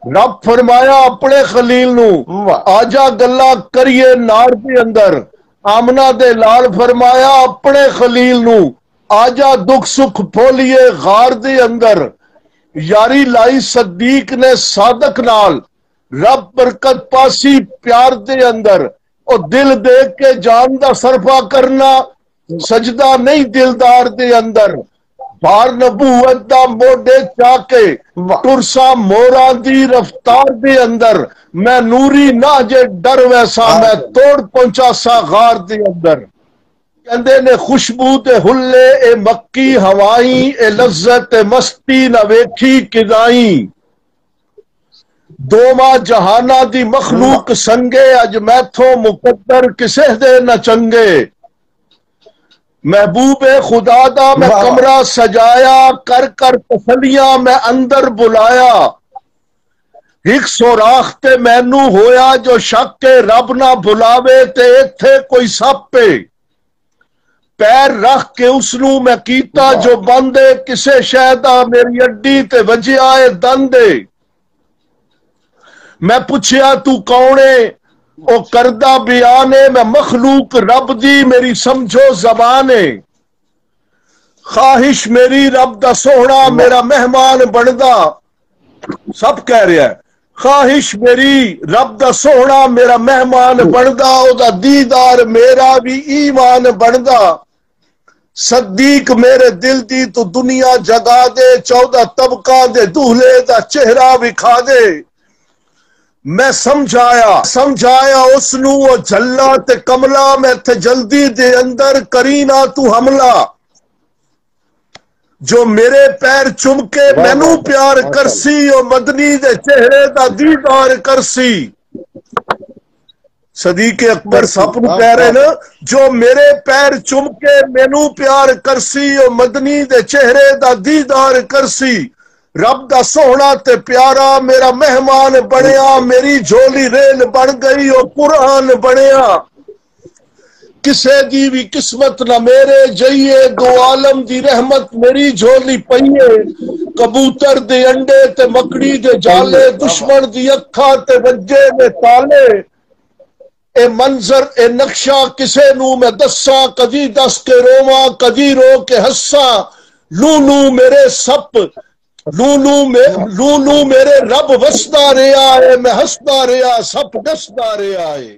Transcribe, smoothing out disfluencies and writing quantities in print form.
رب فرمایا اپنے خلیل نو آجا گلا کریے نار دے اندر. آمنہ دے لال فرمایا اپنے خلیل نو آجا دکھ سکھ پھولیے غار دے اندر. یاری لائی صدیق نے صادق نال رب برکت پاسی پیار دے اندر. او دل دیکھ کے جان دا صرفہ کرنا سجدہ نہیں دلدار دے اندر. بار نبوت دا موڈے چاکے ترسا موران دی رفتار دے اندر. میں نوری نہ جے ڈر ویسا میں توڑ پہنچا سا غار دے اندر. کہندے نے خوشبو تے ہلے اے مکی ہوائیں اے لذت مستی نہ ویکھی کدائیں. دو ماہ جہانہ دی مخلوق سنگے اج میتھوں مقدر کسے دے نہ چنگے. محبوب خدا دا میں کمرہ سجایا کر کر تسلیاں میں اندر بلایا. ایک سوراخ تے مینو ہویا جو شک کے رب نہ بلاوے تے ایتھے کوئی سپ پہ. پیر رکھ کے اس نو میں کیتا جو بندے کسے شہدہ میری اڈی تے وجیائے دندے. میں پوچھیا تو کونے او کردہ بیانے میں مخلوق رب دی میری سمجھو زبانے. خواہش میری رب دا سوہنا میرا مہمان بندا. سب کہہ رہا ہے خواہش میری رب دا سوہنا میرا مہمان بندا. او دا دیدار میرا بھی ایمان بندا. صدیق میرے دل دی تو دنیا جگا دے. 14 طبقہ دے دولے دا چہرہ بکھا دے. میں سمجھایا اس نو وہ جھلا تے کملا. میں تھے جلدی دے اندر کرینا تو حملہ. جو میرے پیر چم کے مینو پیار کرسی او مدنی دے چہرے دا دیدار کرسی. صدیق اکبر سب نو کہہ رہے نا جو میرے پیر چم کے مینو پیار کرسی او مدنی دے چہرے دا دیدار کرسی. رب دا سوہنا تے پیارا میرا مہمان بنیا. میری جھولی ریل بن گئی او قرآن بنیا. کسے دی بھی قسمت نہ میرے جئیے دو عالم دی رحمت میری جھولی پئیے. کبوتر دے انڈے تے مکڑی دے جالے دشمن دی اکھا تے وجے میں تالے. اے منظر اے نقشہ کسے نو میں دساں. کدی دس کے رواں کدی رو کے ہساں. لولو میرے سپ لولو میرے رب وسدا رہا ہے. میں ہسدا رہا سپ دسدا رہا ہے.